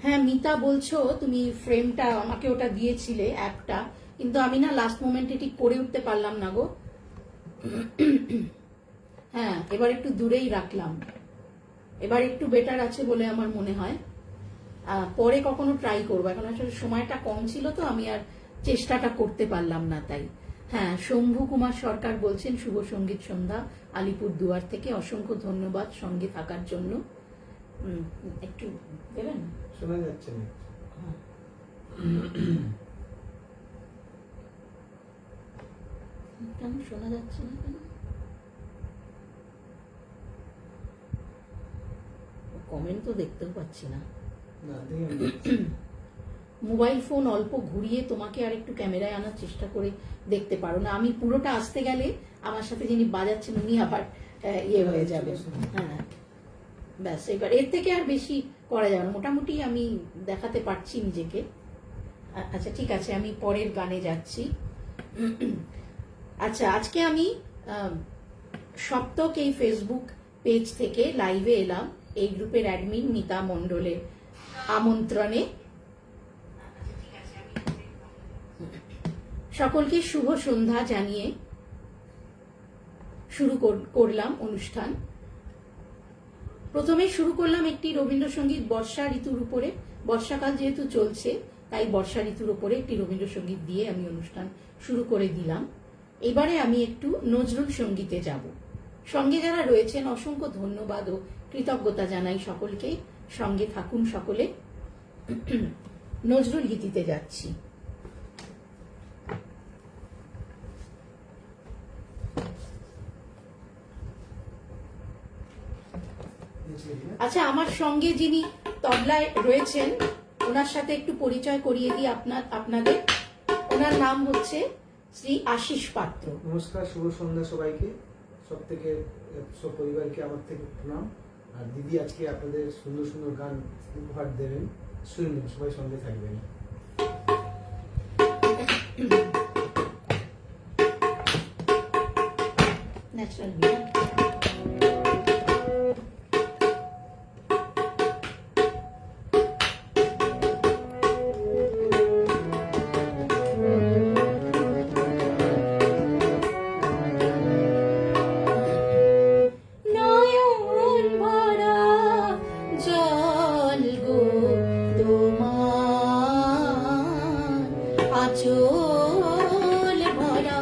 হ্যাঁ মিতা বলছো তুমি ফ্রেমটা আমাকে ওটা দিয়েছিলে অ্যাপটা, কিন্তু আমি না লাস্ট মোমেন্টে ঠিক করে উঠতে পারলাম না গো। হ্যাঁ এবার একটু দূরেই রাখলাম, এবার একটু বেটার আছে বলে আমার মনে হয়। পরে কখনো ট্রাই করবো, এখন আসলে সময়টা কম ছিল তো আমি আর চেষ্টাটা করতে পারলাম না তাই। হ্যাঁ শম্ভু কুমার সরকার বলছেন শুভ সঙ্গীত সন্ধ্যা আলিপুর দুয়ার থেকে, অসংখ্য ধন্যবাদ সঙ্গে থাকার জন্য। একটু দেবেন? শোনা যাচ্ছে না। কেন শোনা যাচ্ছে না কেন? কমেন্ট তো দেখতেও পাচ্ছি না। মোবাইল ফোন অল্প ঘুরিয়ে তোমাকে আর একটু ক্যামেরায় আনার চেষ্টা করে দেখতে পারো না, আমি পুরোটা আসতে গেলে আমার সাথে যিনি বাজাচ্ছেন উনি আবার ইয়ে হয়ে যাবে। হ্যাঁ ব্যাস এবার এর থেকে আর বেশি করা যাবে না, মোটামুটি আমি দেখাতে পারছি নিজেকে। আচ্ছা ঠিক আছে, আমি পরের গানে যাচ্ছি। আচ্ছা আজকে আমি সপ্তক এই ফেসবুক পেজ থেকে লাইভে এলাম এই গ্রুপের অ্যাডমিন মিতা মণ্ডলের আমন্ত্রণে। সকলকে শুভ সন্ধ্যা জানিয়ে শুরু করলাম অনুষ্ঠান। প্রথমে শুরু করলাম একটি রবীন্দ্রসঙ্গীত বর্ষা ঋতুর উপরে, বর্ষাকাল যেহেতু চলছে তাই বর্ষা ঋতুর উপরে একটি রবীন্দ্রসঙ্গীত দিয়ে আমি অনুষ্ঠান শুরু করে দিলাম। এবারে আমি একটু নজরুল সঙ্গীতে যাব। সঙ্গে যারা রয়েছেন অসংখ্য ধন্যবাদ ও কৃতজ্ঞতা জানাই সকলকে, সঙ্গে থাকুন সকলে। নজরুল গীতিতে যাচ্ছি। আচ্ছা আমার সঙ্গে যিনি তবলায় রয়েছেন ওনার সাথে একটু পরিচয় করিয়ে দিই আপনাদের। ওনার নাম হচ্ছে শ্রী আশিস পাত্র। নমস্কার, শুভ সন্ধ্যা সবাইকে, সব থেকে সব পরিবারকে আমার থেকে প্রণাম। আর দিদি আজকে আপনাদের সুন্দর সুন্দর গান উপহার দেবেন, শুনবেন, সবাই সঙ্গে থাকবেন। ন্যাচারাল আচল ভরা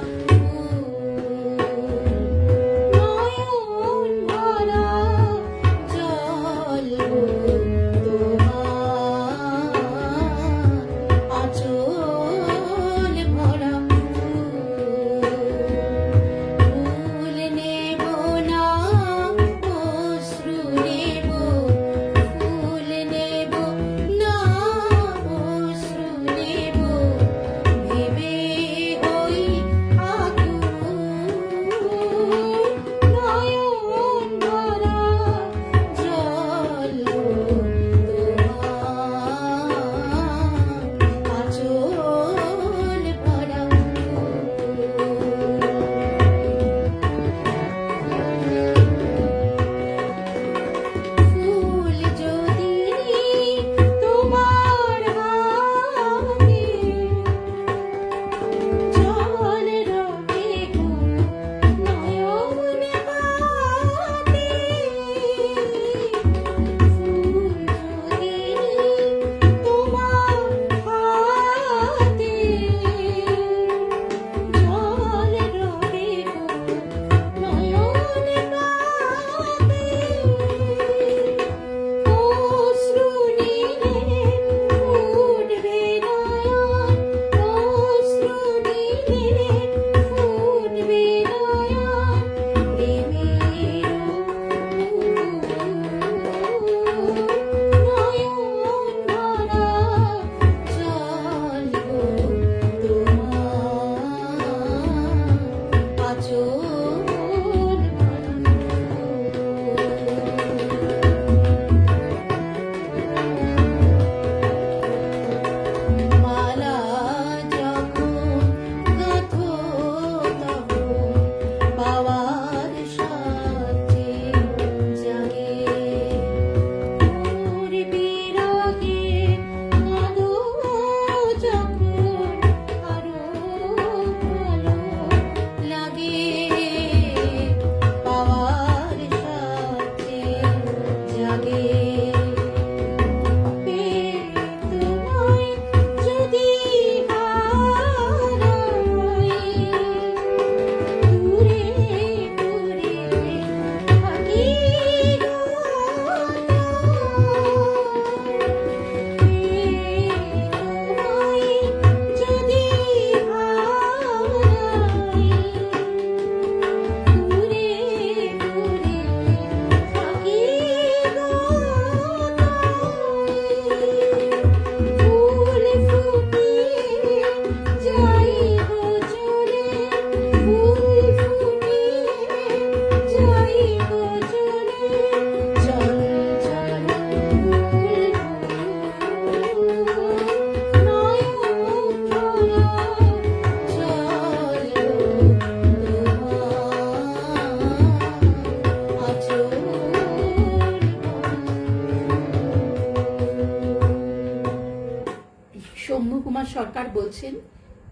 অনুকুমার সরকার বলছেন,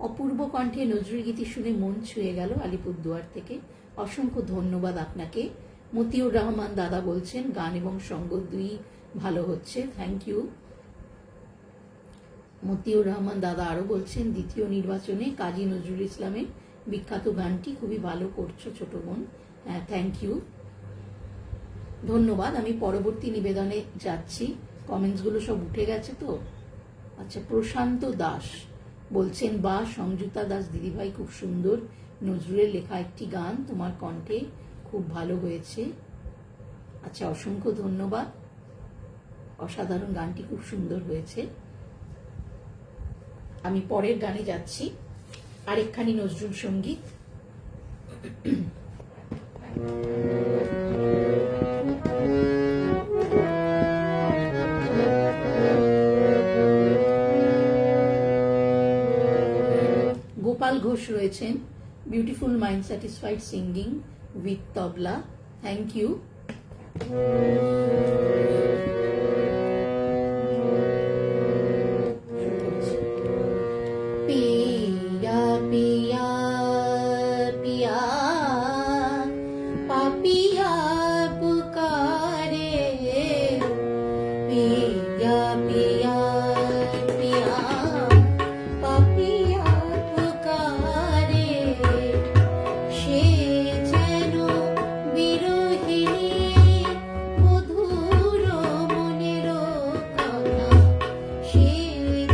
অপূর্ব কণ্ঠে নজরুল গীতি শুনে মন ছুঁয়ে গেল আলিপুরদুয়ার থেকে। অসংখ্য ধন্যবাদ আপনাকে। মতিউর রহমান দাদা বলছেন, গান এবং সঙ্গীত দুই ভালো হচ্ছে, থ্যাংক ইউ। মতিউর রহমান দাদা আরো বলছেন, দ্বিতীয় নির্বাচনে কাজী নজরুল ইসলামের বিখ্যাত গানটি খুবই ভালো করছো ছোট বোন, হ্যাঁ থ্যাংক ইউ, ধন্যবাদ। আমি পরবর্তী নিবেদনে যাচ্ছি, কমেন্টসগুলো সব উঠে গেছে তো। আচ্ছা, প্রশান্ত দাস বলছেন, বা সংযুক্তা দাস দিদিভাই, খুব সুন্দর নজরুলের লেখা একটি গান, তোমার কণ্ঠে খুব ভালো হয়েছে। আচ্ছা, অসংখ্য ধন্যবাদ, অসাধারণ, গানটি খুব সুন্দর হয়েছে। আমি পরের গানে যাচ্ছি, আরেকখানি নজরুল সঙ্গীত। গোপাল ঘোষ রয়েছেন, beautiful mind satisfied singing with tabla, thank you. पिया पिया पिया पापिया पुकारे, पिया पिया पिया पापिया पुकारे, সে যেন বিরহিণী মধুর মনের কথা, সে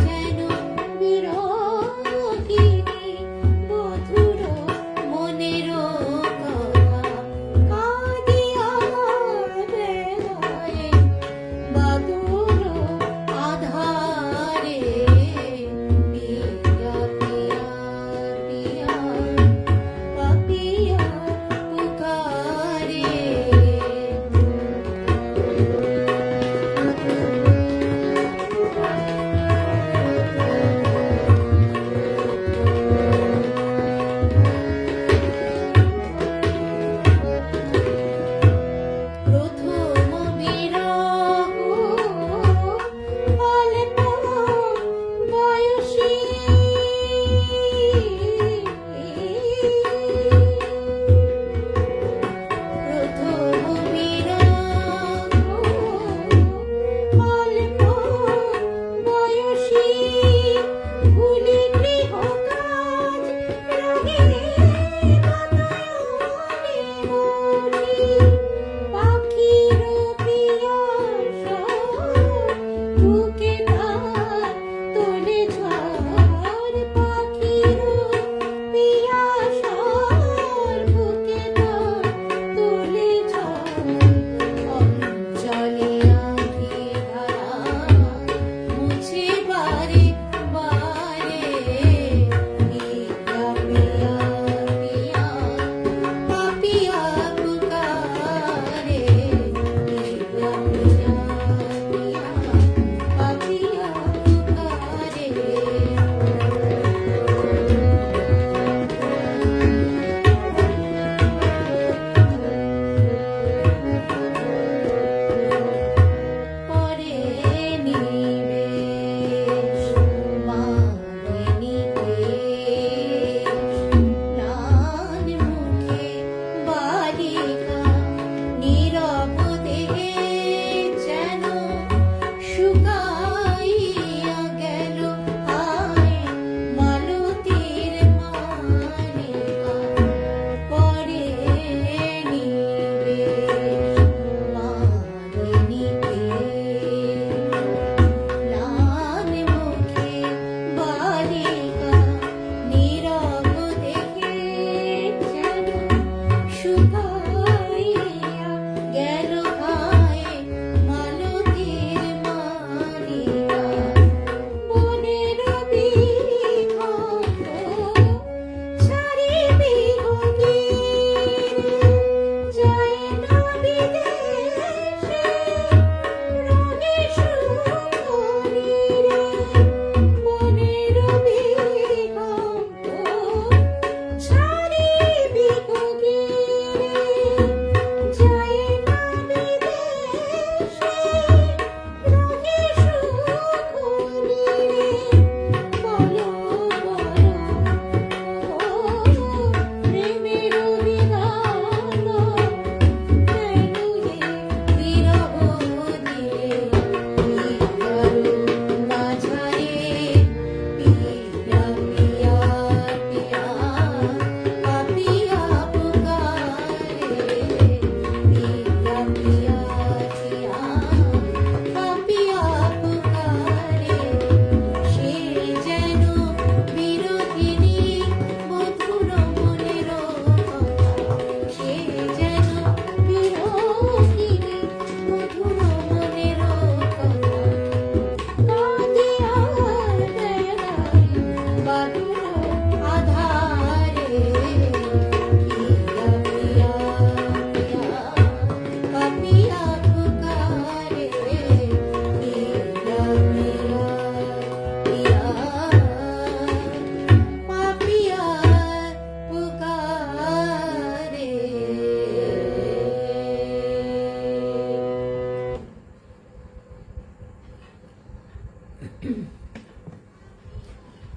যেন বিরহিণী মধুর মনের কথা, কাঁদিয়া বেড়ায় বাদুর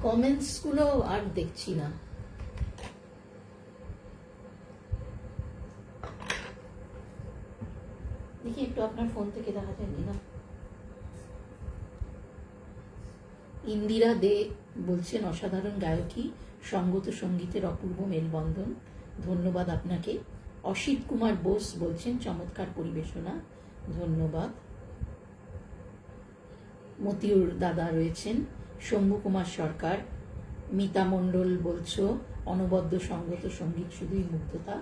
কমেন্টস গুলো আর দেখছি না। দেখি একটু আপনার ফোন থেকে দেখা যায়নি না। ইন্দিরা দে বলছেন অসাধারণ গায়কী, সঙ্গত সঙ্গীতের অপূর্ব মেলবন্ধন, ধন্যবাদ আপনাকে। অসিত কুমার বোস বলছেন চমৎকার পরিবেশনা, ধন্যবাদ। মতিউর দাদা রয়েছেন, শম্ভু কুমার সরকার, মিতা মণ্ডল বলছো অনবদ্য সঙ্গত সঙ্গীত শুধুই মুগ্ধতা।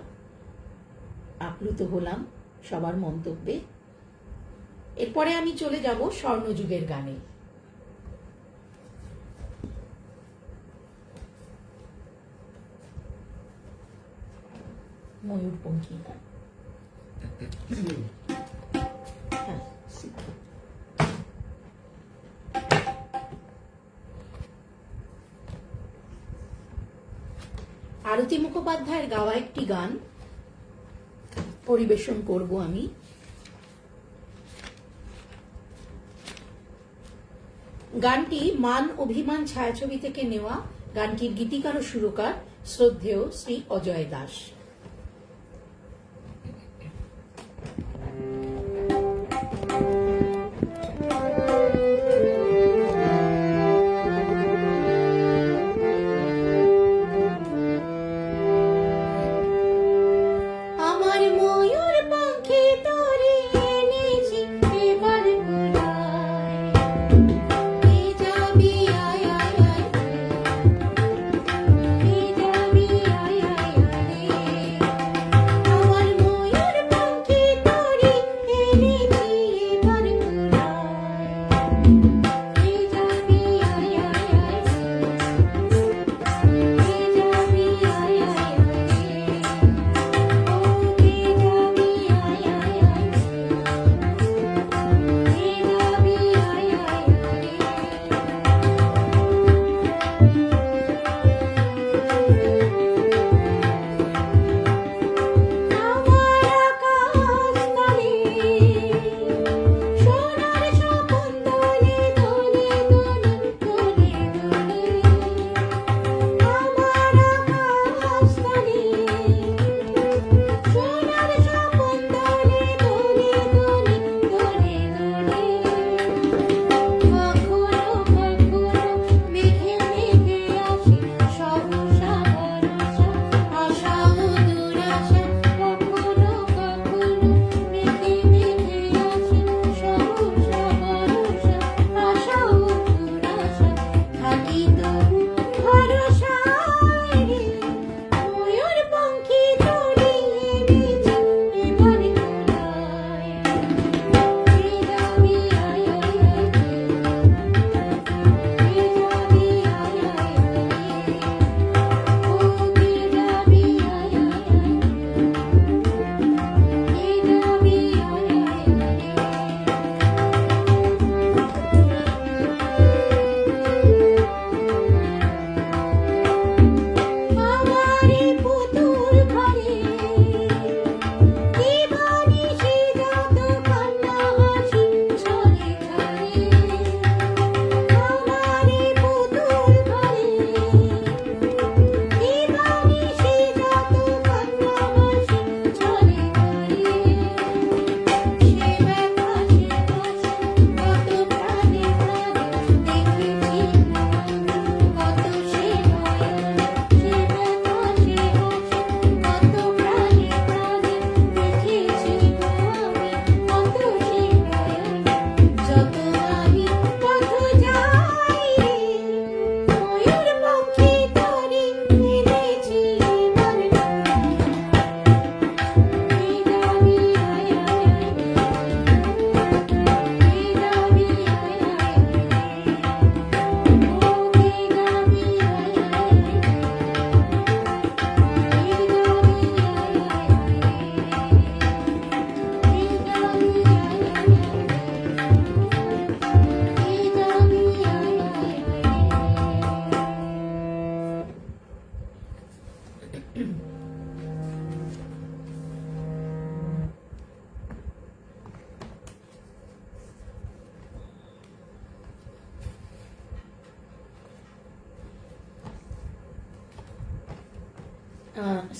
আপ্লুত হলাম সবার মন্তব্যে। এরপরে আমি চলে যাব স্বর্ণযুগের গানে। ময়ূরপঙ্খী, হ্যাঁ, আরতি মুখোপাধ্যায়ের গাওয়া একটি গান পরিবেশন করব আমি। গানটি মান অভিমান ছায়াছবি থেকে নেওয়া। গানটির গীতিকার ও সুরকার শ্রদ্ধেয় শ্রী অজয় দাস।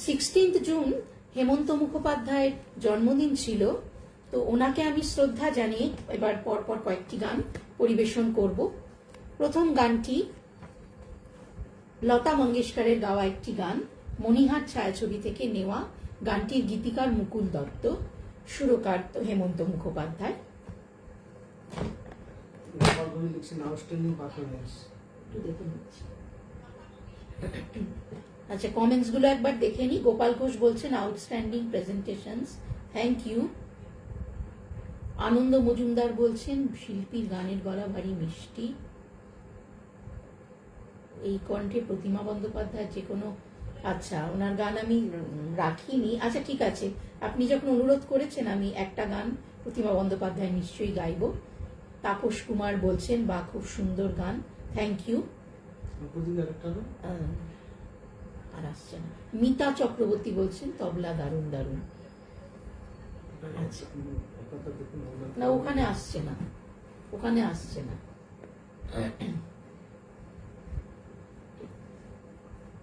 16 জুন হেমন্ত মুখোপাধ্যায়ের জন্মদিন ছিল, তো ওনাকে আমি শ্রদ্ধা জানিয়ে এবার পরপর কয়েকটি গান পরিবেশন করব। প্রথম গানটি লতা মঙ্গেশকরের গাওয়া একটি গান, মণিহার ছায়াছবি থেকে নেওয়া। গানটির গীতিকার মুকুল দত্ত, সুরকার হেমন্ত মুখোপাধ্যায়। গোপালগঞ্জ লিখছেন আউটস্ট্যান্ডিং পারফরমেন্স। একটু দেখে নিচ্ছি। আচ্ছা, কমেন্টস গুলো একবার দেখে নি। গোপাল ঘোষ বলছেন আউটস্ট্যান্ডিং প্রেজেন্টেশনস, থ্যাংক ইউ। আনন্দ মজুমদার বলছেন শিল্পীর গানের গলা ভারী মিষ্টি, এই কণ্ঠে প্রতিমা বন্দ্যোপাধ্যায় যে কোনো। আচ্ছা, ওনার গান আমি রাখিনি। আচ্ছা ঠিক আছে, আপনি যখন অনুরোধ করেছেন আমি একটা গান প্রতিমা বন্দ্যোপাধ্যায় নিশ্চয়ই গাইব। তাপস কুমার বলছেন বা খুব সুন্দর গান, থ্যাংক ইউ। আর আসছে না। মিতা চক্রবর্তী বলছেন তবলা দারুণ দারুণ। আচ্ছা, না ওখানে আসছে না, ওখানে আসছে না।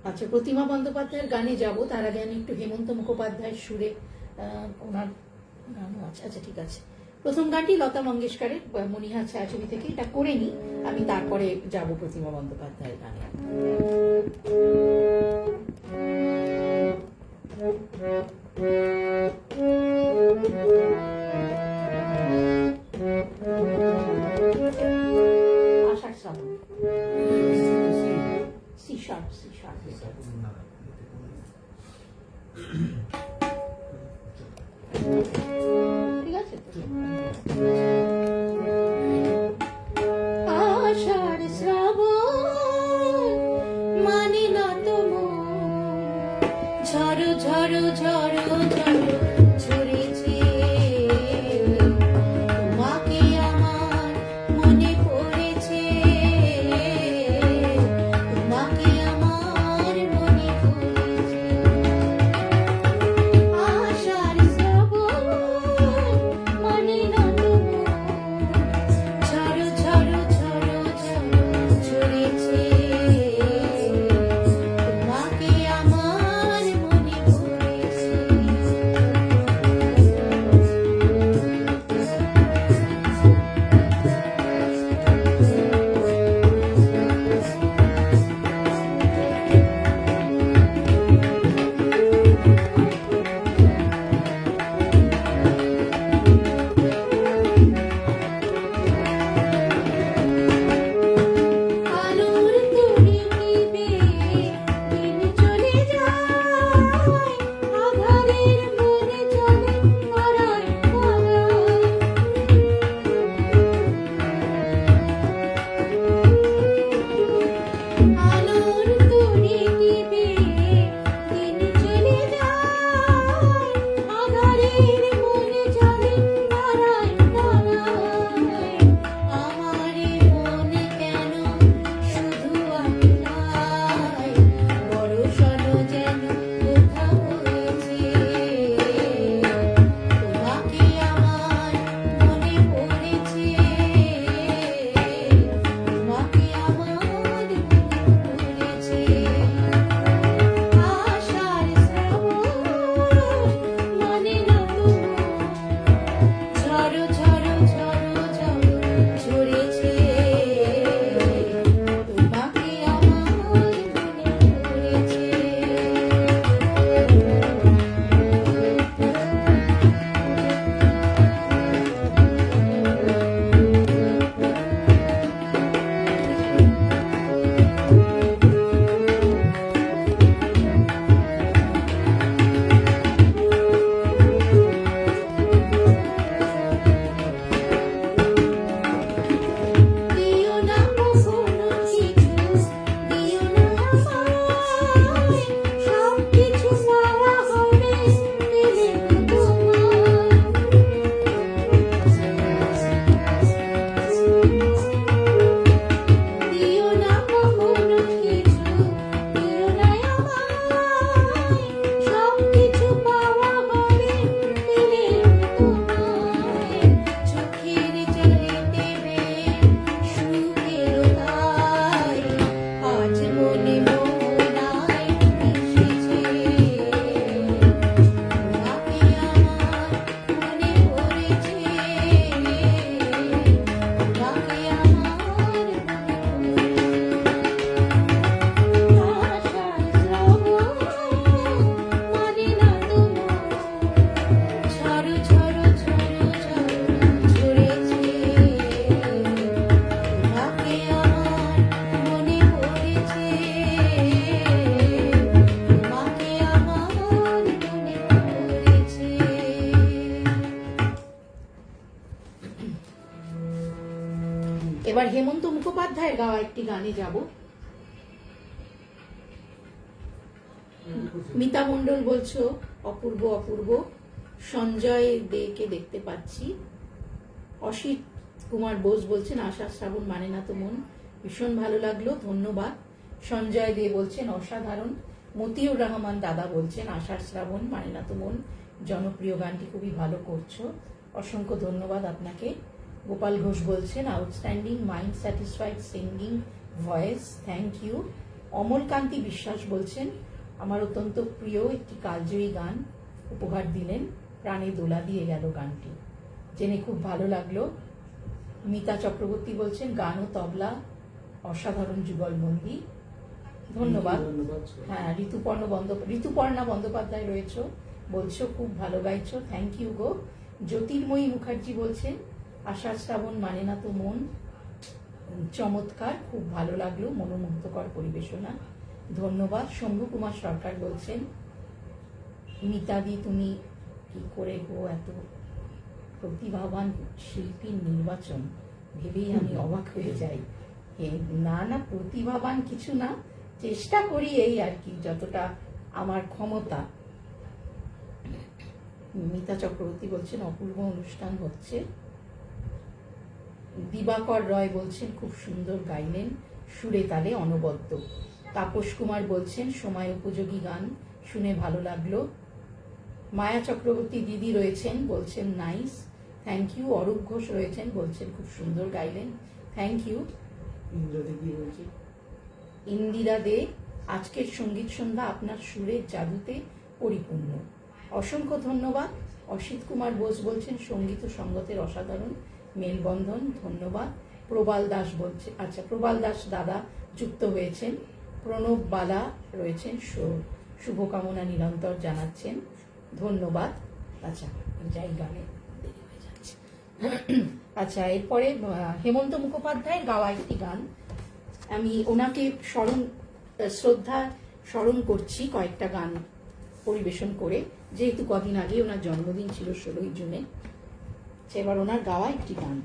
আচ্ছা, প্রতিমা বন্দ্যোপাধ্যায়ের গানে যাব, তার আগে আমি একটু হেমন্ত মুখোপাধ্যায়ের সুরে ওনার গানও আছে। আচ্ছা ঠিক আছে, প্রথম গানটি লতা মঙ্গেশকরের মণিহার ছায়াছবি থেকে, এটা করে নি, আমি তারপরে যাব প্রতিমা বন্দ্যোপাধ্যায়ের গানে। আষাঢ় শ্রাবণ, সি শার্প, সি শার্প। ঠিক আছে তো? আষাঢ় শ্রাবণ মানে না তো ঝড়ো ঝড়ো ঝড়ো ঝড়ো ঝরেছে, তোমাকে আমার মনে পড়েছে, তোমাকে আমার মনে পড়েছে। এবার হেমন্ত মুখোপাধ্যায়ের গাওয়া একটি গানে যাব। মিতা মণ্ডল বলছো অপূর্ব অপূর্ব। সঞ্জয় দেকে দেখতে পাচ্ছি। অসিত কুমার বোস বলছেন আষাঢ় শ্রাবণ মানে না তো মন, ভীষণ ভালো লাগলো, ধন্যবাদ। সঞ্জয় দে বলছেন অসাধারণ। মতিউর রহমান দাদা বলছেন আষাঢ় শ্রাবণ মানে না তো মন, জনপ্রিয় গানটি খুবই ভালো করছো, অসংখ্য ধন্যবাদ আপনাকে। গোপাল ঘোষ বলছেন outstanding, mind satisfied singing voice, thank you. Amalkanti Biswas বলছেন আমার অত্যন্ত প্রিয় একটি কালজয়ী গান উপহার দিলেন, প্রাণে দোলা দিয়ে গেল গানটি, জেনে খুব ভালো লাগলো। মিতা চক্রবর্তী বলছেন গান ও তবলা অসাধারণ যুগলবন্দি, ধন্যবাদ। হ্যাঁ, ঋতুপর্ণা বন্দ্যোপাধ্যায় রয়েছে, বলছো খুব ভালো গাইছো, থ্যাংক ইউ গো। জ্যোতির্ময়ী মুখার্জি বলছেন আষাঢ় শ্রাবণ মানে না তো মন, চমৎকার, খুব ভালো লাগলো, মনোমুগ্ধকর পরিবেশনা, ধন্যবাদ। শম্ভু কুমার সরকার বলছেন মিতাদি তুমি কি করে গো এত প্রতিভাবান শিল্পীর নির্বাচন, ভেবেই আমি অবাক হয়ে যাই। না না, প্রতিভাবান কিছু না, চেষ্টা করি এই আর কি, যতটা আমার ক্ষমতা। মিতা চক্রবর্তী বলছেন অপূর্ব অনুষ্ঠান হচ্ছে। দিবাকর রয় বলছেন খুব সুন্দর গাইলেন, সুরে তালে অনবদ্য। তাপস কুমার বলছেন সময় উপযোগী গান, শুনে ভালো লাগলো। মায়া চক্রবর্তী দিদি রয়েছেন, বলছেন nice, thank you. Arup Ghosh রয়েছেন, বলছেন খুব সুন্দর গাইলেন, থ্যাংক ইউ। ইন্দিরা দে আজকের সঙ্গীত সন্ধ্যা আপনার সুরের জাদুতে পরিপূর্ণ, অসংখ্য ধন্যবাদ। অসিত কুমার বোস বলছেন সঙ্গীত ও সঙ্গতের অসাধারণ মেলবন্ধন, ধন্যবাদ। প্রবাল দাস বলছে, আচ্ছা প্রবাল দাস দাদা যুক্ত হয়েছেন। প্রণব বালা রয়েছেন, শুভকামনা নিরন্তর জানাচ্ছেন, ধন্যবাদ। আচ্ছা যাই, গানে দেরি হয়ে যাচ্ছে। আচ্ছা, এরপরে হেমন্ত মুখোপাধ্যায়ের গাওয়া একটি গান, আমি ওনাকে শ্রদ্ধা স্মরণ করছি কয়েকটা গান পরিবেশন করে, যেহেতু কদিন আগে ওনার জন্মদিন ছিল 16ই জুনে। এবার ওনার গাওয়া একটি গান,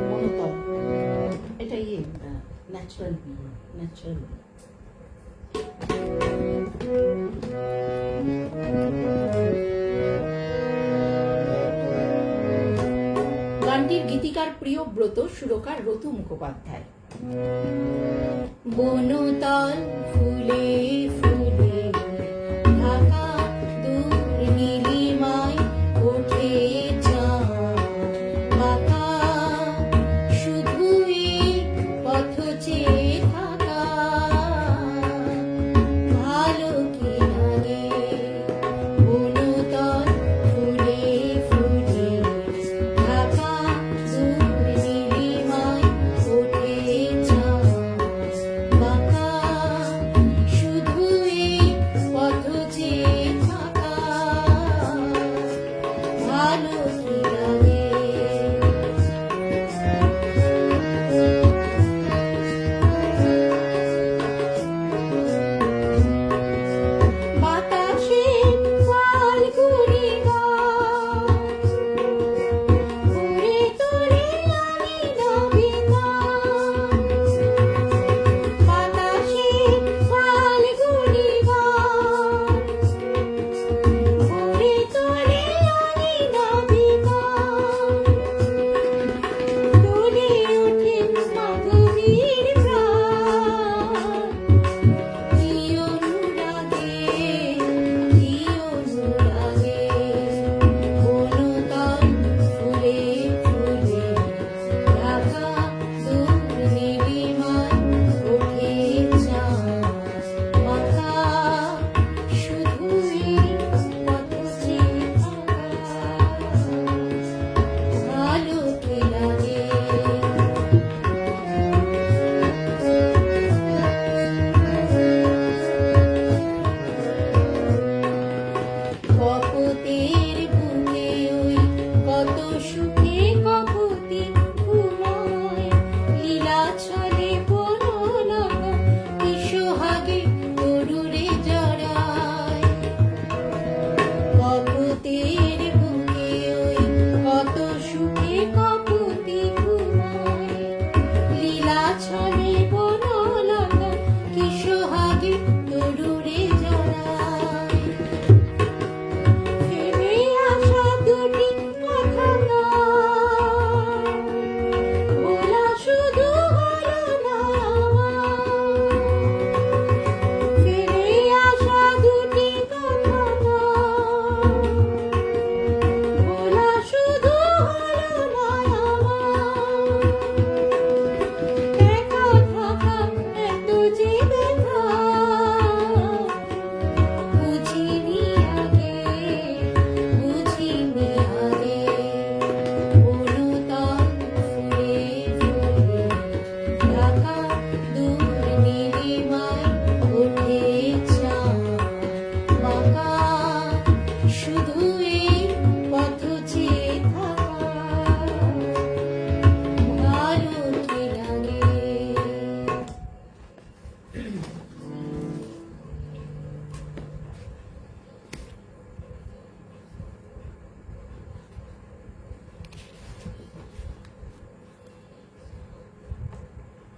মনোতল, এটা ন্যাচারাল। গানটির গীতিকার প্রিয়ব্রত, সুরকার রতু মুখোপাধ্যায়। বনতল ফুলে ফুলে ঢাকা, দূর নীলিমায় ওঠে চাঁদ বাঁকা, শুধু এক পথ চেয়ে থাকা, ভালো কি লাগে। বনতল ফুলে ফুলে ঢাকা, দূর নীলিমায় ওঠে চাঁদ বাঁকা, শুধু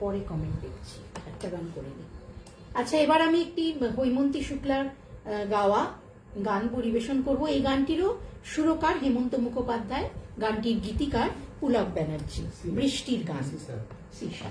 পরে কমেন্ট দেখছি, একটা গান করে নিই। আচ্ছা, এবার আমি একটি হৈমন্তী শুক্লার গাওয়া গান পরিবেশন করব। এই গানটিরও সুরকার হেমন্ত মুখোপাধ্যায়, গানটির গীতিকার পুলক ব্যানার্জি। বৃষ্টির গান, সিসা।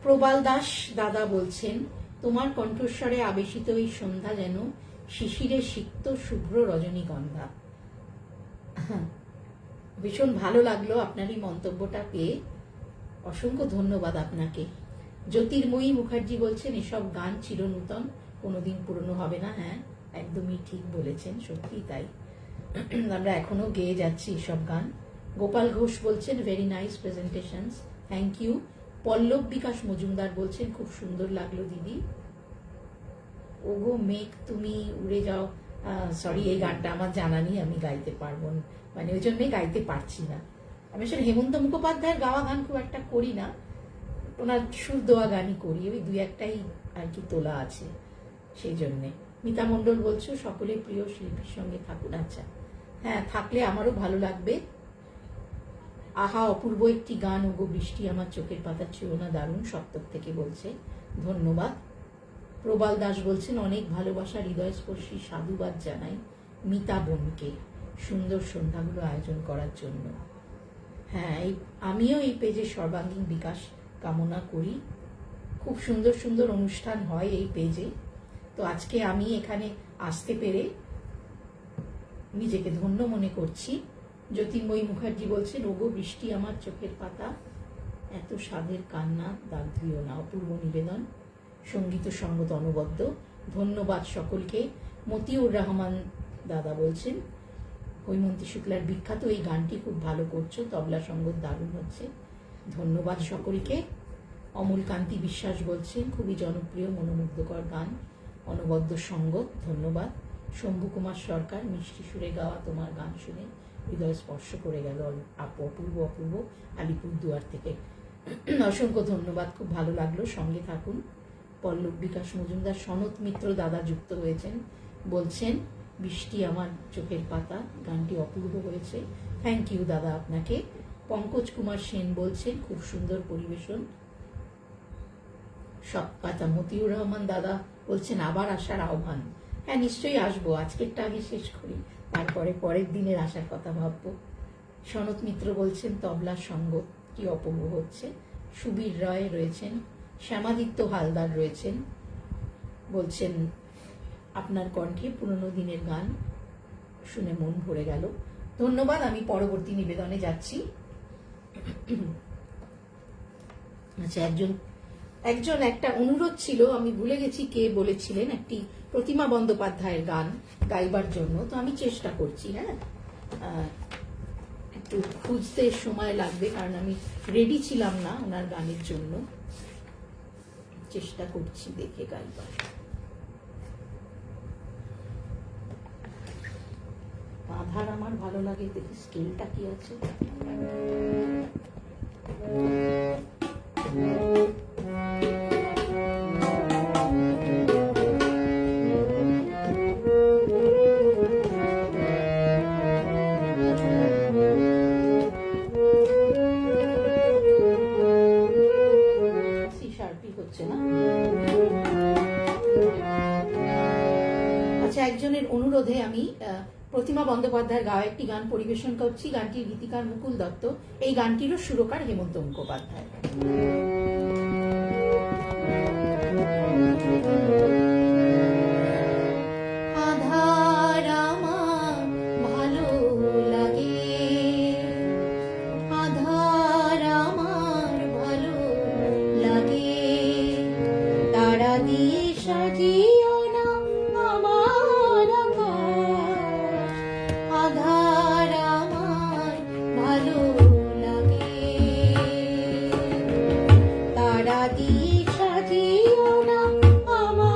প্রবাল দাস দাদা বলছেন, তোমার কণ্ঠস্বরে আবেশিত এই সন্ধ্যা যেন শিশিরে সিক্ত শুভ্র রজনীগন্ধা। ভীষণ ভালো লাগলো আপনার এই মন্তব্যটা পেয়ে, অসংখ্য ধন্যবাদ আপনাকে। জ্যোতির্ময়ী মুখার্জি বলছেন, এসব গান চিরনূতন, কোনোদিন পুরনো হবে না। হ্যাঁ, একদমই ঠিক বলেছেন, সত্যি তাই। আমরা এখনো গেয়ে যাচ্ছি এসব গান। গোপাল ঘোষ বলছেন, very nice presentations, thank you. Pallab Bikash Majumdar বলছেন, খুব সুন্দর লাগলো দিদি। ওগো মেঘ তুমি উড়ে যাও, সরি এই গানটা আমার জানা নেই, আমি গাইতে পারবো না, মানে ওই জন্যই গাইতে পারছি না। আমি আসলে হেমন্ত মুখোপাধ্যায়ের গাওয়া গান খুব একটা করি না, ওনার সুর দেওয়া গানই করি, ওই দুই একটাই আর কি তোলা আছে, সেই জন্যে। মিতা মণ্ডল বলছো, সকলে প্রিয় শিল্পীর সঙ্গে থাকুন। আচ্ছা, হ্যাঁ, থাকলে আমারও ভালো লাগবে। আহা অপূর্ব একটি গান, ওগো বৃষ্টি আমার চোখের পাতা ছুঁয়ো না, দারুণ, সপ্তক থেকে বলছে, ধন্যবাদ। প্রবাল দাস বলছেন, অনেক ভালোবাসা, হৃদয়স্পর্শী সাধুবাদ জানাই মিতা বোনকে সুন্দর সন্ধ্যাগুলো আয়োজন করার জন্য। হ্যাঁ, আমিও এই পেজের সর্বাঙ্গীন বিকাশ কামনা করি। খুব সুন্দর সুন্দর অনুষ্ঠান হয় এই পেজে। তো আজকে আমি এখানে আসতে পেরে নিজেকে ধন্য মনে করছি। জ্যোতির্ময়ী মুখার্জি বলছেন, ওগো বৃষ্টি আমার চোখের পাতা, এত স্বাদের কান্না দাগ দিও না, অপূর্ব নিবেদন, সঙ্গীত সঙ্গত অনবদ্য। ধন্যবাদ সকলকে। মতিউর রহমান দাদা বলছেন, হৈমন্তী শুক্লার বিখ্যাত এই গানটি খুব ভালো করছো, তবলা সঙ্গত দারুণ হচ্ছে। ধন্যবাদ সকলকে। অমল কান্তি বিশ্বাস বলছেন, খুবই জনপ্রিয় মনোমুগ্ধকর গান, অনবদ্য সঙ্গত, ধন্যবাদ। শম্ভু কুমার সরকার, মিষ্টি সুরে গাওয়া তোমার গান শুনে হৃদয় স্পর্শ করে গেল, অপূর্ব অপূর্ব, আলিপুরদুয়ার থেকে। অসংখ্য ধন্যবাদ, খুব ভালো লাগলো, সঙ্গে থাকুন। পল্লব বিকাশ মজুমদার, সনত মিত্র দাদা যুক্ত হয়েছেন, বলছেন বৃষ্টি আমার চোখের পাতা, গানটি অপূর্ব হয়েছে, থ্যাংক ইউ দাদা আপনাকে। পঙ্কজ কুমার সেন বলছেন খুব সুন্দর পরিবেশন, সব কথা। মতিউর রহমান দাদা বলছেন আবার আসার আহ্বান। হ্যাঁ, নিশ্চয়ই আসবো, আজকেরটা আগে শেষ করি, তারপরে পরের দিনের আসার কথা ভাববো। সনত মিত্র বলছেন তবলার সঙ্গত কি অপূর্ব হচ্ছে। সুবীর রায় রয়েছেন, শ্যামাদিত্য হালদার রয়েছেন, বলছেন আপনার কণ্ঠে পুরনো দিনের গান শুনে মন ভরে গেল, ধন্যবাদ। আমি পরবর্তী নিবেদনে যাচ্ছি। আচ্ছা, একটা অনুরোধ ছিল, আমি ভুলে গেছি কে বলেছিলেন একটি প্রতিমা বন্দ্যোপাধ্যায়ের গান গাইবার জন্য, তো আমি চেষ্টা করছি। হ্যাঁ, একটু খুঁজতে সময় লাগবে, কারণ আমি রেডি ছিলাম না ওনার গানের জন্য, চেষ্টা করছি দেখে গাইবার। আধার আমার ভালো লাগে, দেখি স্কেলটা কি আছে। আচ্ছা, একজনের অনুরোধে আমি প্রতিমা বন্দ্যোপাধ্যায়ের গাওয়া একটি গান পরিবেশন করছি। গানটির গীতিকার মুকুল দত্ত, এই গানটিরও সুরকার হেমন্ত মুখোপাধ্যায়। আধার আমার ভালো লাগে, আধার আমার ভালো লাগে, তারা দিয়ে সাজিও না আমার আকাশ, আধার আমার ভালো লাগে, তারা দিয়ে সাজিও না আমার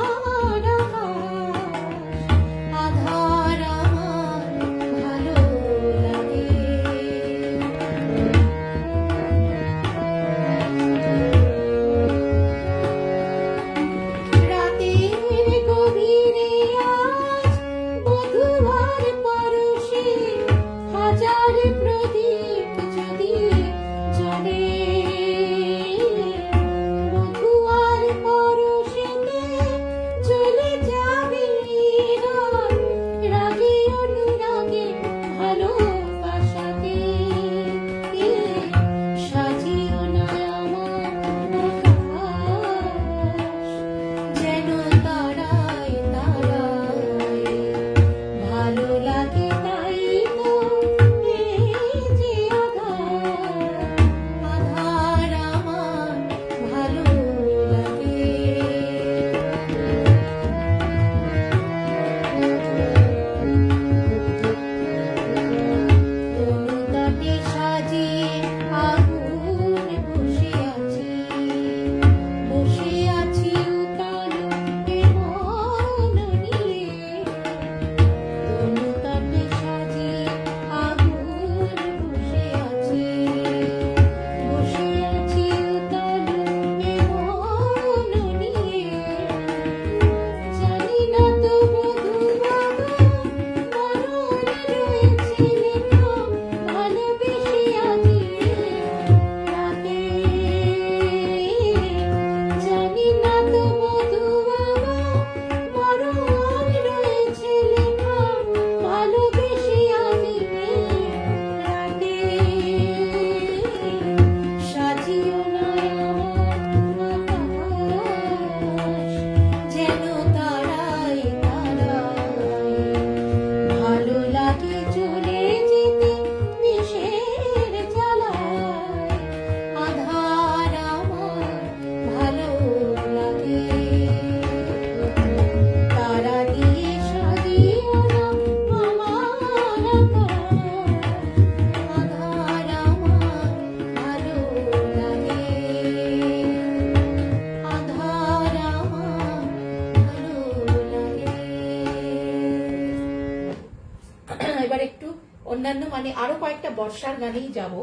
মানে আরো কয়েকটা বর্ষার গানেই যাব।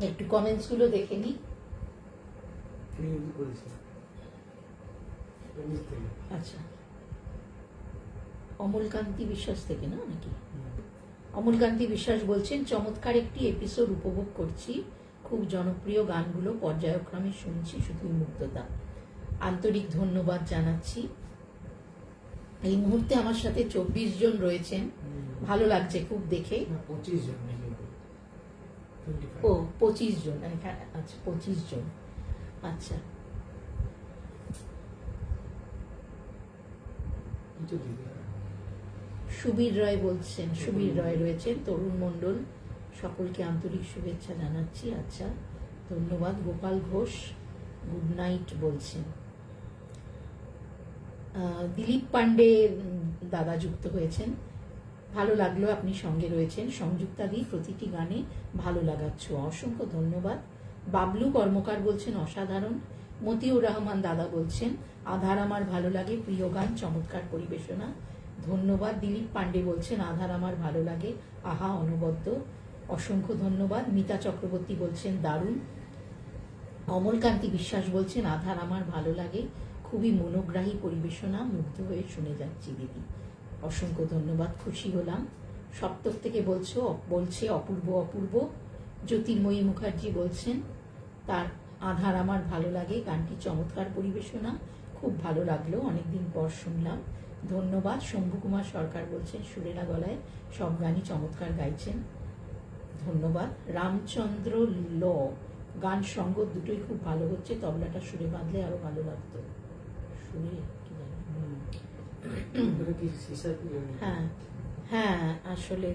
একটু কমেন্টস গুলো দেখে নি। আমি কিন্তু করেছি নিচ থেকে। আচ্ছা, অমলকান্তি বিশ্বাস থেকে না নাকি? হুম। অমলকান্তি বিশ্বাস বলছেন, চমৎকার একটি এপিসোড উপভোগ করছি, খুব জনপ্রিয় গানগুলো পর্যায়ক্রমে শুনছি, শুধুই মুগ্ধতা। আন্তরিক ধন্যবাদ জানাচ্ছি। এই মুহূর্তে আমার সাথে 24 জন রয়েছেন, ভালো লাগছে খুব দেখে। না, 25 জন নাকি? 25 ও 25 জন, আচ্ছা 25 জন, আচ্ছা। কিছু দিদি সুবীর রায় বলছেন, সুবীর রায় রয়েছেন, তরুণ মণ্ডল, সকলকে আন্তরিক শুভেচ্ছা জানাচ্ছি। আচ্ছা, ধন্যবাদ। গোপাল ঘোষ গুড নাইট বলছেন। দিলীপ পান্ডে দাদা যুক্ত হয়েছেন, ভালো লাগলো আপনি সঙ্গে রয়েছেন। সংযুক্তাদি প্রতিটি গানে ভালো লাগাচ্ছ, অসংখ্য ধন্যবাদ। বাবলু কর্মকার বলছেন অসাধারণ। মতিউর রহমান দাদা বলছেন আধার আমার ভালো লাগে, প্রিয় গান, চমৎকার পরিবেশনা, ধন্যবাদ। দিলীপ পান্ডে বলছেন আধার আমার ভালো লাগে, আহা অনবদ্য, অসংখ্য ধন্যবাদ। মিতা চক্রবর্তী বলছেন দারুণ। অমলকান্তি বিশ্বাস বলছেন আধার আমার ভালো লাগে, খুবই মনোগ্রাহী পরিবেশনা, মুগ্ধ হয়ে শুনে যাচ্ছি দিদি, অসংখ্য ধন্যবাদ, খুশি হলাম। সপ্তক থেকে বলছে অপূর্ব অপূর্ব। জ্যোতির্ময়ী মুখার্জি বলছেন তার আধার আমার ভালো লাগে, গানটি চমৎকার পরিবেশনা, খুব ভালো লাগলো, অনেকদিন পর শুনলাম, ধন্যবাদ। শম্ভু কুমার সরকার বলছেন সুরেলা গলায় সব গানই চমৎকার গাইছেন, ধন্যবাদ। রামচন্দ্র ল গান সঙ্গত দুটোই খুব ভালো হচ্ছে, তবলাটা সুরে বাঁধলে আরো ভালো লাগতো। সুরে কি জানি। ওটা কি সিসার কি? হ্যাঁ হ্যাঁ, আসলে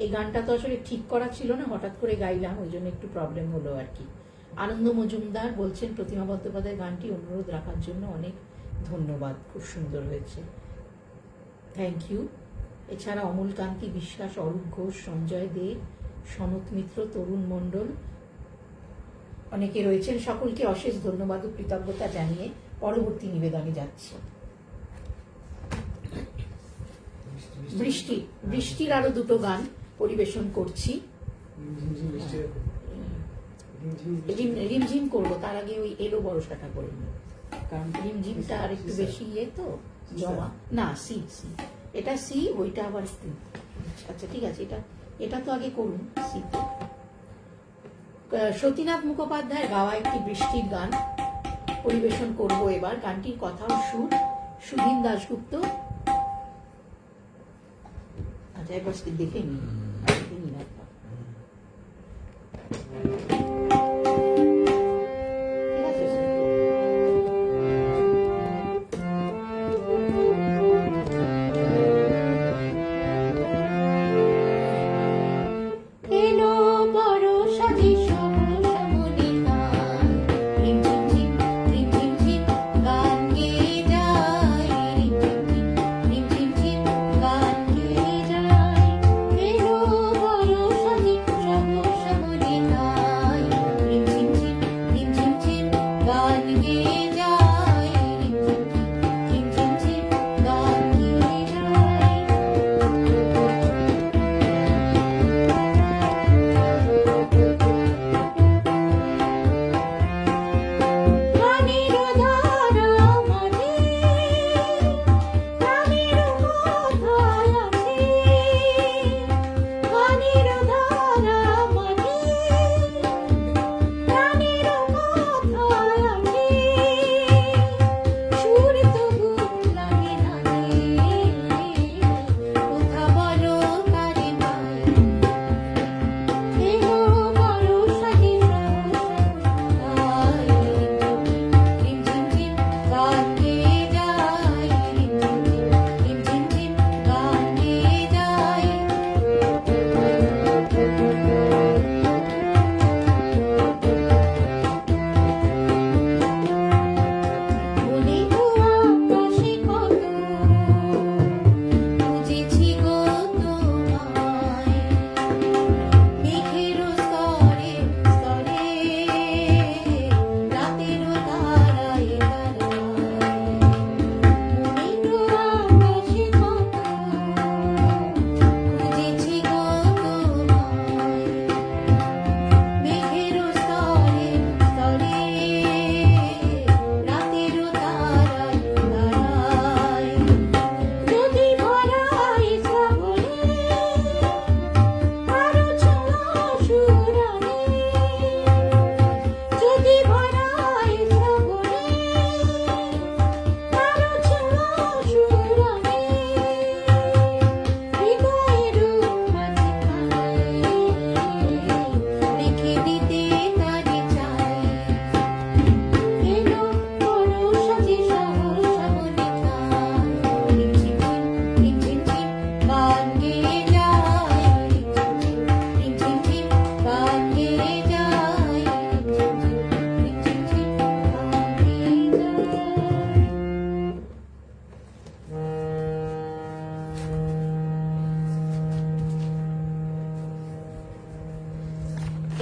এই গানটা তো আসলে ঠিক করা ছিল না, হঠাৎ করে গাইলাম, ওই জন্য একটু প্রবলেম হলো আর কি। আনন্দ মজুমদার বলছেন প্রতিমা বন্দ্যোপাধ্যায়ের গানটি অনুরোধ রাখার জন্য অনেক ধন্যবাদ, খুব সুন্দর হয়েছে, থ্যাংক ইউ। এছাড়া অমলকান্তি বিশ্বাস, অরূপ ঘোষ, সঞ্জয় দে, সনত মিত্র, তরুণ মণ্ডল অনেকে রয়েছেন, সকলকে অশেষ ধন্যবাদ ও কৃতজ্ঞতা জানিয়ে পরবর্তী নিবেদনে যাচ্ছি। বৃষ্টির আরো দুটো গান পরিবেশন করছি। রিমঝিম করবো, তার আগে ওই এলো বড়সাটা করে নিই, কারণ রিমঝিমটা আর একটু বেশি ইয়ে তো জমা না। সি সি, এটা সি, ওইটা আবার একটু, আচ্ছা ঠিক আছে, এটা তো আগে করুন সি তে। সতীনাথ মুখোপাধ্যায়ের গাওয়া একটি বৃষ্টির গান পরিবেশন করব এবার। গানটির কথা ও সুর সুধীন দাশগুপ্ত। আচ্ছা একবার দেখে নিন,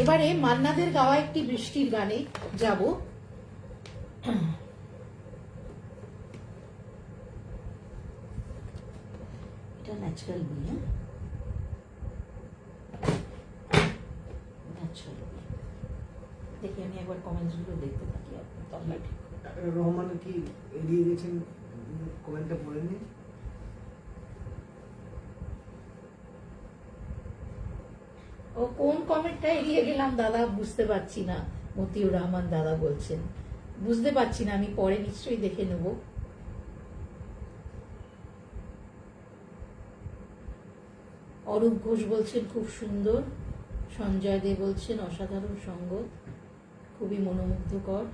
এবারে মান্নাদের গাওয়া একটি বৃষ্টির গানে যাব। এটা ন্যাচারাল বি, ন্যাচারাল বি। দেখি আমি একবার কমেন্টস গুলো দেখতে থাকি। আপনি তবলা ঠিক রহমান কি এড়িয়ে গেছেন, কমেন্টটা পড়ে নিন। ও কোন কমেন্টটা এড়িয়ে গেলাম দাদা বুঝতে পারছি না। মতিউর রহমান দাদা বলছেন বুঝতে পারছি না, আমি পরে নিশ্চয়ই দেখে নেব। অরূপ ঘোষ বলছেন খুব সুন্দর। সঞ্জয় দে বলছেন অসাধারণ সঙ্গত, খুবই মনোমুগ্ধকর।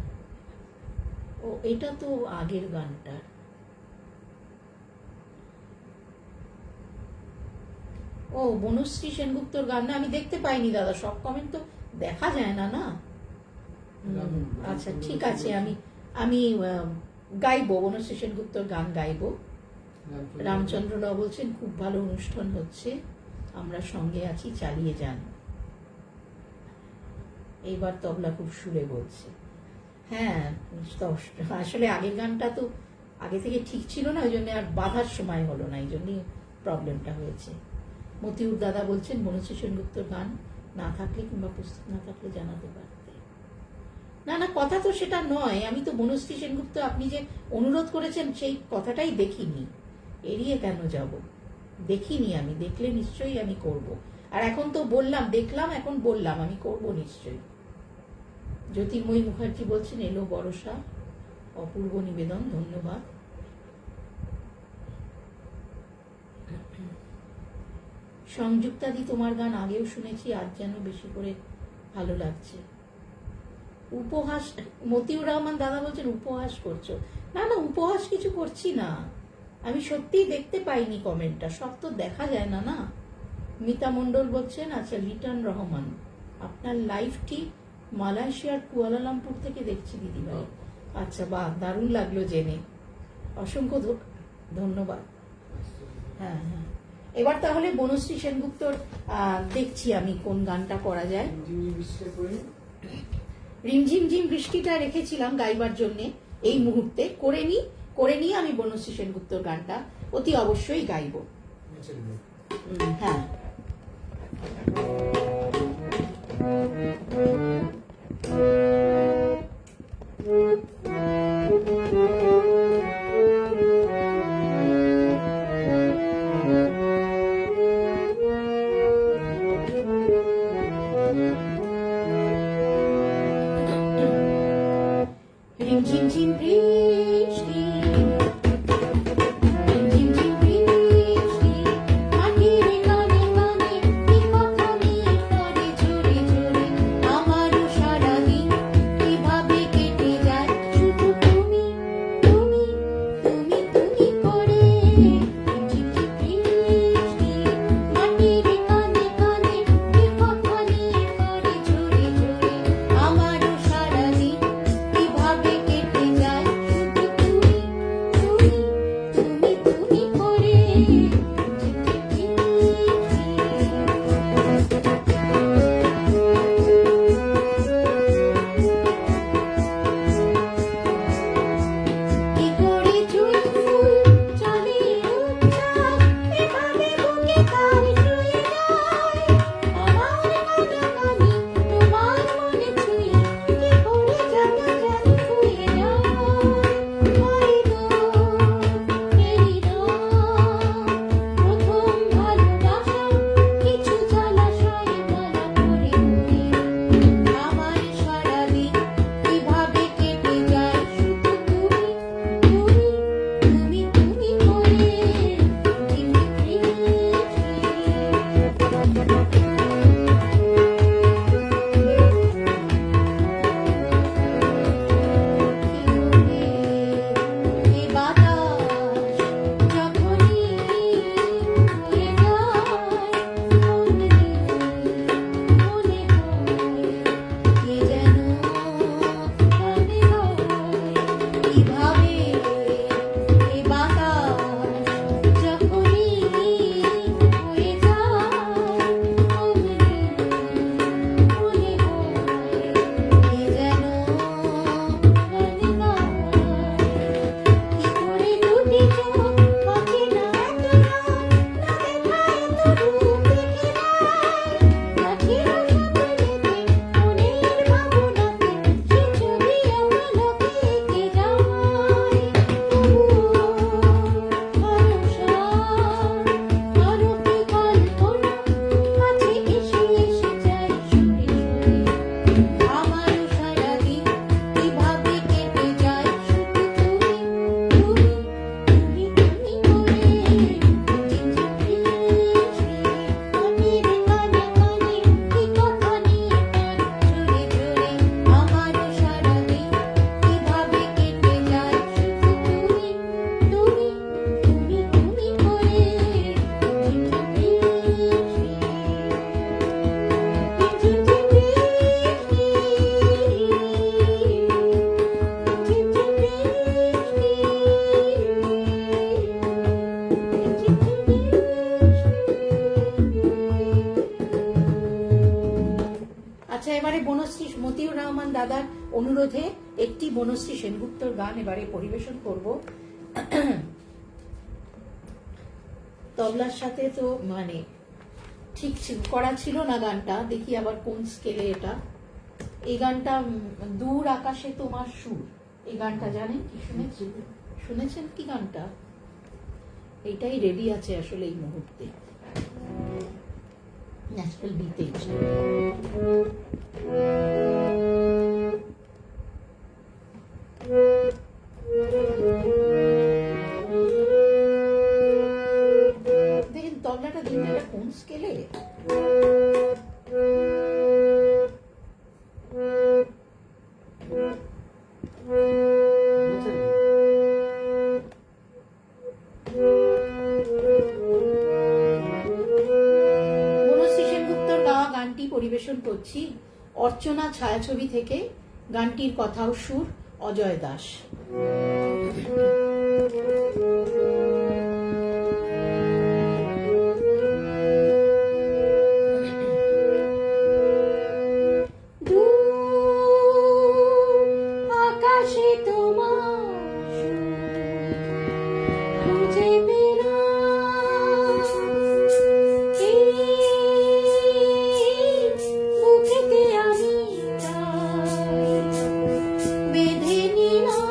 ও এটা তো আগের গানটা। ও বনশ্রী সেনগুপ্তর গান না, আমি দেখতে পাইনি দাদা, সব কমেন্ট তো দেখা যায় না না। আচ্ছা ঠিক আছে, আমি গাইবো, বনশ্রী সেনগুপ্তর গান গাইবো। রামচন্দ্র রাও বলছেন খুব ভালো অনুষ্ঠান হচ্ছে, আমরা সঙ্গে আছি, চালিয়ে যান। এইবার তবলা খুব সুরে বলছে। হ্যাঁ আসলে আগের গানটা তো আগে থেকে ঠিক ছিল না, ওই জন্য আর বাঁধার সময় হলো না, এই জন্যই প্রবলেমটা হয়েছে। মতিউর দাদা বলছেন বনশ্রী সেনগুপ্তর গান না থাকলে কিংবা প্রস্তুত না থাকলে জানাতে পারতে। না না, কথা তো সেটা নয়। আমি তো বনশ্রী সেনগুপ্ত আপনি যে অনুরোধ করেছেন সেই কথাটাই দেখিনি, এড়িয়ে কেন যাব? দেখিনি আমি, দেখলে নিশ্চয়ই আমি করব। আর এখন তো বললাম, দেখলাম, এখন বললাম, আমি করব নিশ্চয়ই। জ্যোতির্ময়ী মুখার্জি বলছেন এলো বরসা, অপূর্ব নিবেদন, ধন্যবাদ। সংযুক্তাদি তোমার গান আগেও শুনেছি, আজ যেন বেশি করে ভালো লাগছে। উপহাস, মতিউর রহমান দাদা বলছেন উপহাস করছো। না না, উপহাস কিছু করছি না, আমি সত্যিই দেখতে পাইনি কমেন্টটা, সব তো দেখা যায় না না। মিতা মণ্ডল বলছেন আচ্ছা লিটন রহমান আপনার লাইভটি মালয়েশিয়ার কুয়ালালামপুর থেকে দেখছি দিদিভাই। আচ্ছা বাহ, দারুণ লাগলো জেনে, অসংখ্য ধন্যবাদ। হ্যাঁ হ্যাঁ, এবার তাহলে বনশ্রী সেনগুপ্তর দেখছি আমি কোন গানটা করা যায়। রিমঝিম ঝিম বৃষ্টিটা রেখেছিলাম গাইবার জন্য, এই মুহূর্তে করে নিয়ে আমি বনশ্রী সেনগুপ্তর গানটা অতি অবশ্যই গাইব। হ্যাঁ রিমঝিম ঝিম বৃষ্টি, রিমঝিম ঝিম বৃষ্টি, মাটির গানে গানে কি কথা নিয়ে রহমান দাদার অনুরোধে একটি বনশ্রী সেনগুপ্তর গান এবারে পরিবেশন করব। তবলার সাথে তো মানে ঠিক করা ছিল না গানটা, দেখি আবার কোন স্কেলে এটা। এই গানটা দূর আকাশে তোমার সুর, এই গানটা জানেন কি? শুনেছেন কি গানটা? এইটাই রেডি আছে আসলে এই মুহূর্তে ন্যাশনাল বিতে। দেখেন তবলাটা দিন কোন স্কেলে। বনশ্রী সেনগুপ্তর গাওয়া গানটি পরিবেশন করছি অর্চনা ছায়াছবি থেকে। গানটির কথা ও সুর অজয় দাস। আকাশে তোমার খুঁজে বুকেতে আমি বেঁধে নিলাম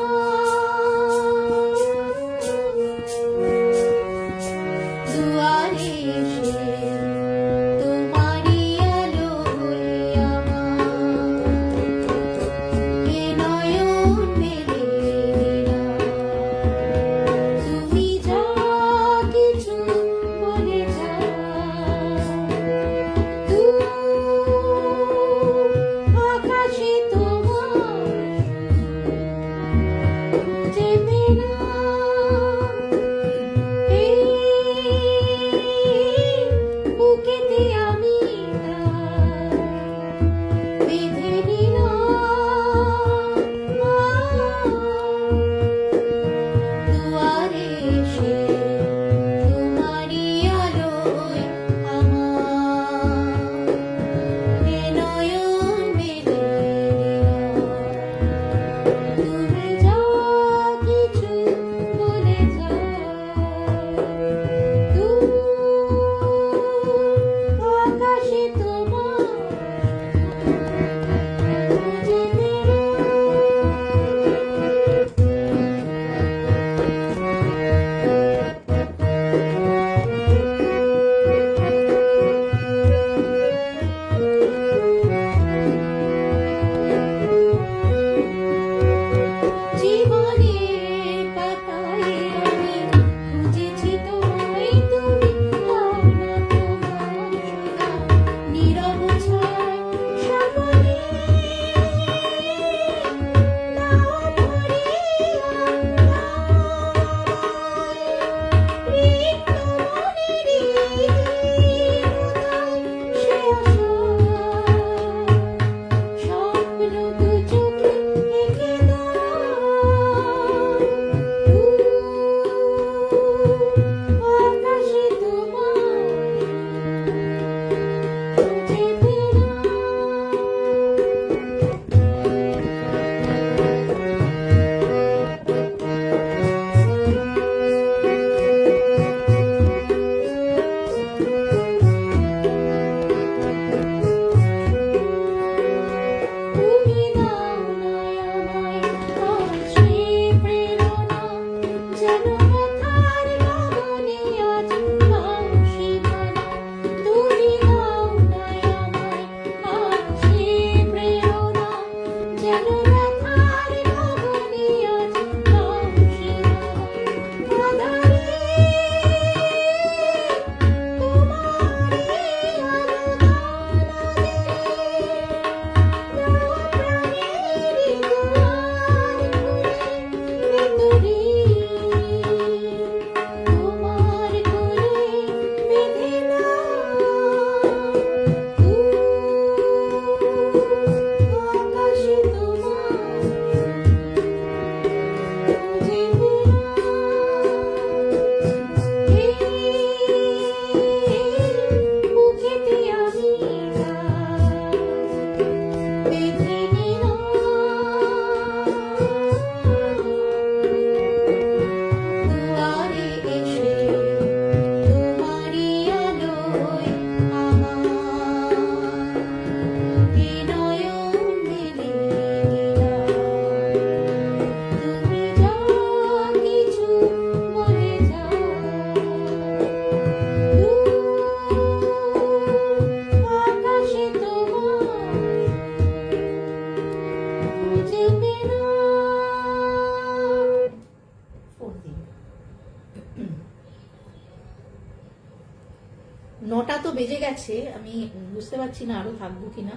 9টা তো বেজে গেছে, আমি বুঝতে পারছি না আরো থাকবো কিনা।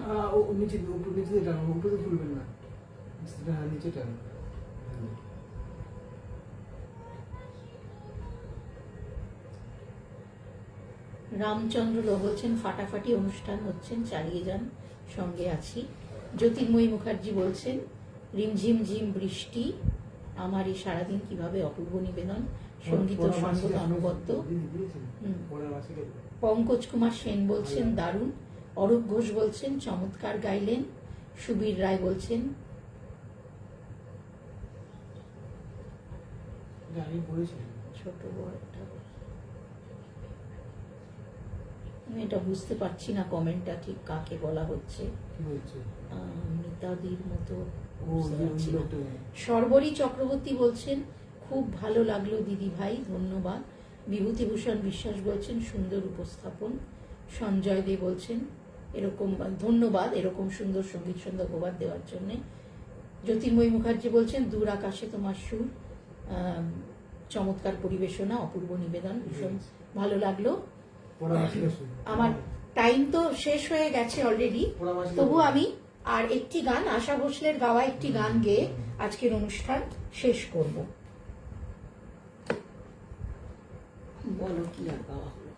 নিচে উপর নিচে টানো, উপরে তুলবেন না, হ্যাঁ নিচে টানো। রামচন্দ্র বলছেন ফাটাফাটি অনুষ্ঠান হচ্ছেন, চালিয়ে যান, সঙ্গে আছি। জ্যোতির্ময়ী মুখার্জি বলছেন রিমঝিম ঝিম বৃষ্টি, আমার এই সারাদিন কিভাবে অপূর্ব নিবেদন, সঙ্গীত ও সঙ্গত অনবদ্য। পঙ্কজ কুমার সেন বলছেন দারুণ। অরূপ ঘোষ বলছেন চমৎকার গাইলেন। সুবীর রায় বলছেন ছোট বড় একটা, আমি এটা বুঝতে পারছি না কমেন্টটা ঠিক কাকে বলা হচ্ছে। মিতাদির মতো বুঝতে পারছি না। সর্বরী চক্রবর্তী বলছেন খুব ভালো লাগলো দিদি ভাই, ধন্যবাদ। বিভূতিভূষণ বিশ্বাস বলছেন সুন্দর উপস্থাপন। সঞ্জয় দে বলছেন এরকম ধন্যবাদ এরকম সুন্দর সঙ্গীত সন্ধ্যা উপহার দেওয়ার জন্য। জ্যোতির্ময়ী মুখার্জি বলছেন দূর আকাশে তোমার সুর, চমৎকার পরিবেশনা, অপূর্ব নিবেদন, ভীষণ ভালো লাগলো। আমার টাইম তো শেষ হয়ে গেছে অলরেডি, তবু আমি আর একটি গান, আশা ভোসলের গাওয়া একটি গান গেয়ে আজকের অনুষ্ঠান শেষ করব। বলো কি আর গাওয়া হলো।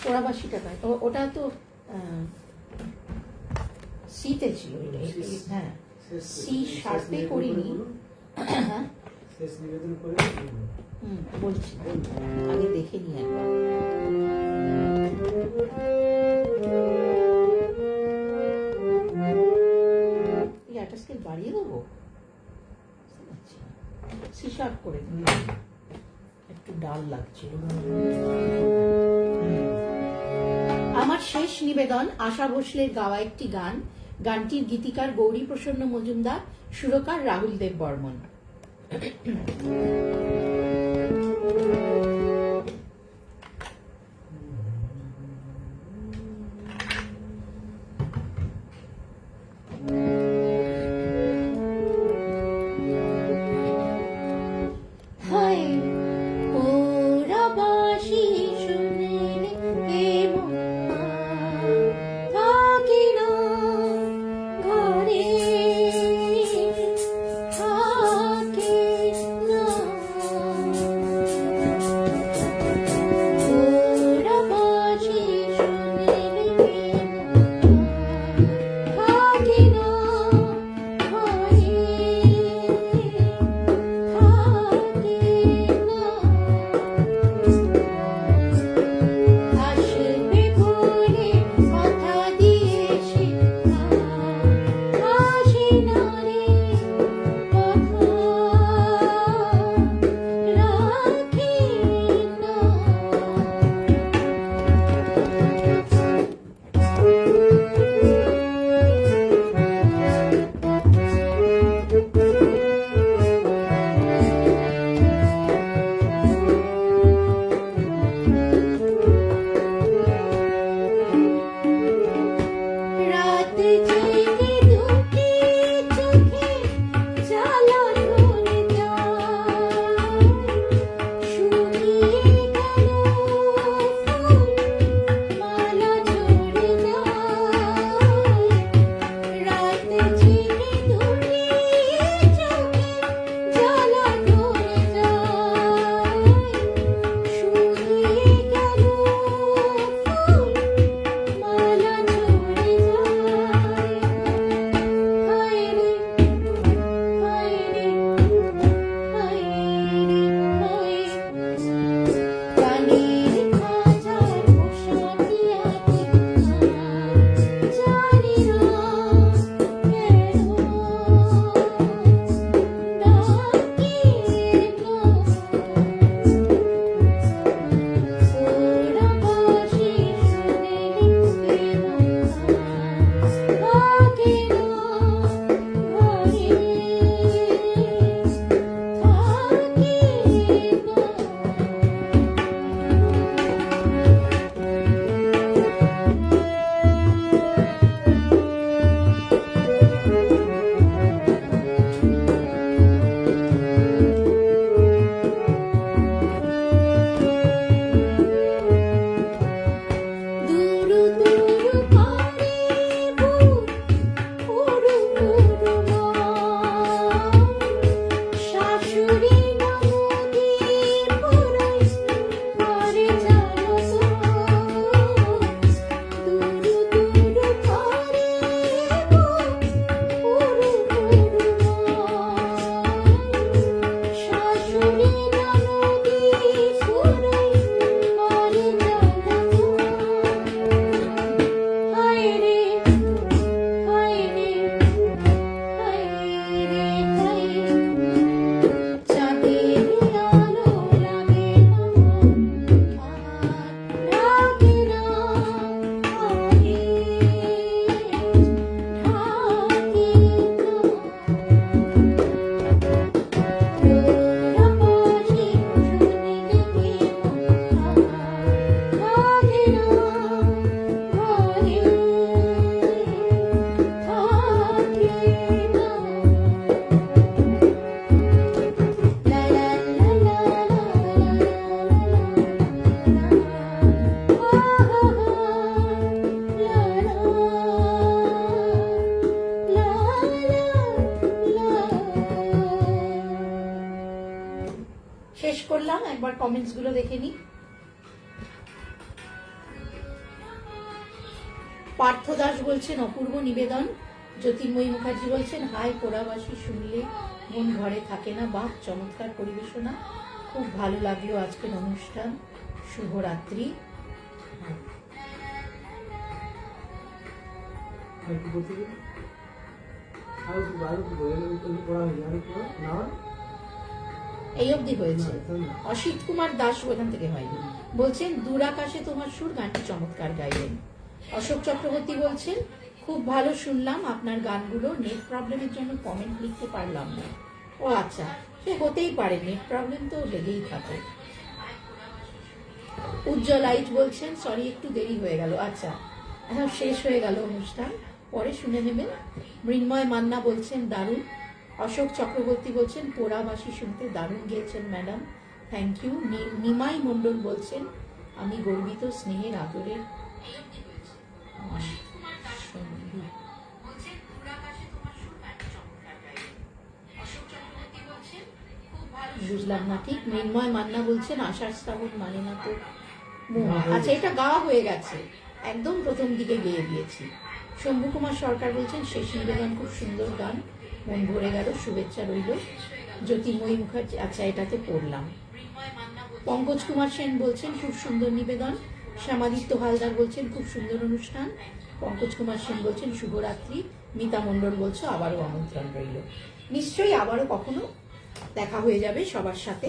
পোড়াবাসী টাকায় ওটা তো সিতে ছিল, হ্যাঁ সি শার্পে করিনি। হ্যাঁ বলছি, আগে দেখে নি একবার। একটা স্কেল বাড়িয়ে দেবো, সি শার্প করে একটু ডাল লাগছে। আমার শেষ নিবেদন আশা ভোসলের গাওয়া একটি গান, গানটির গীতিকার গৌরী প্রসন্ন মজুমদার, সুরকার রাহুল দেব বর্মন। আসলাম, একবার কমেন্টস গুলো দেখে নি। পার্থ দাস বলছেন অপূর্ব নিবেদন। জ্যোতির্ময়ী মুখার্জি বলছেন হাই, পোড়াবাসী শুনলে মন ঘরে থাকে না। বাহ, চমৎকার পরিবেশনা, খুব ভালো লাগলো আজকের অনুষ্ঠান, শুভরাত্রি। এই অবধি হয়েছে। অসিত কুমার দাস ওখান থেকে হয়নি, বলছেন দূর আকাশে তোমার সুর গানটি চমৎকার গাইলেন। অশোক চক্রবর্তী বলছেন খুব ভালো শুনলাম আপনার গানগুলো, নেট প্রবলেমের জন্য কমেন্ট লিখতে পারলাম না। ও আচ্ছা, সে হতেই পারে, নেট প্রবলেম তো লেগেই থাকে। উজ্জ্বল আইচ বলছেন সরি একটু দেরি হয়ে গেল। আচ্ছা, এখন শেষ হয়ে গেল অনুষ্ঠান, পরে শুনে নেবেন। মৃন্ময় মান্না বলছেন দারুণ। অশোক চক্রবর্তী বলছেন পোড়াবাসী শুনতে দারুণ গিয়েছেন ম্যাডাম, থ্যাংক ইউ। নিমাই মণ্ডল বলছেন আমি গর্বিত, স্নেহের আদরের বুঝলাম না ঠিক। মৃন্ময় মান্না বলছেন আষাঢ় শ্রাবণ মানে না তো মোয়া। আচ্ছা, এটা গাওয়া হয়ে গেছে, একদম প্রথম দিকে গেয়ে দিয়েছি। শম্ভু কুমার সরকার বলছেন শেষ নিবেদন খুব সুন্দর গান, মন ভরে গেল, শুভেচ্ছা রইল। জ্যোতির্ময়ী মুখার্জি, আচ্ছা এটাতে পড়লাম। পঙ্কজ কুমার সেন বলছেন খুব সুন্দর নিবেদন। শ্যামাদিত্য হালদার বলছেন খুব সুন্দর অনুষ্ঠান। পঙ্কজ কুমার সেন বলছেন শুভরাত্রি। মিতা মণ্ডল বলছো আবারও আমন্ত্রণ রইল। নিশ্চয়ই আবারও কখনো দেখা হয়ে যাবে সবার সাথে।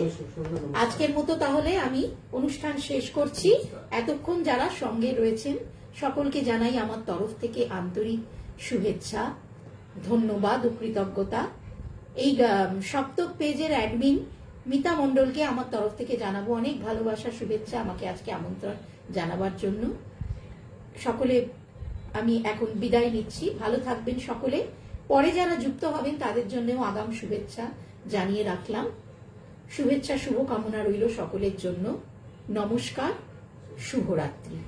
আজকের মতো তাহলে আমি অনুষ্ঠান শেষ করছি। এতক্ষণ যারা সঙ্গে রয়েছেন সকলকে জানাই আমার তরফ থেকে আন্তরিক শুভেচ্ছা, ধন্যবাদ ও কৃতজ্ঞতা। এই সপ্তক পেজের অ্যাডমিন মিতা মণ্ডলকে আমার তরফ থেকে জানাবো অনেক ভালোবাসা, শুভেচ্ছা আমাকে আজকে আমন্ত্রণ জানাবার জন্য। সকলে আমি এখন বিদায় নিচ্ছি, ভালো থাকবেন সকলে। পরে যারা যুক্ত হবেন তাদের জন্যও আগাম শুভেচ্ছা জানিয়ে রাখলাম। শুভেচ্ছা শুভকামনা রইল সকলের জন্য। নমস্কার, শুভরাত্রি।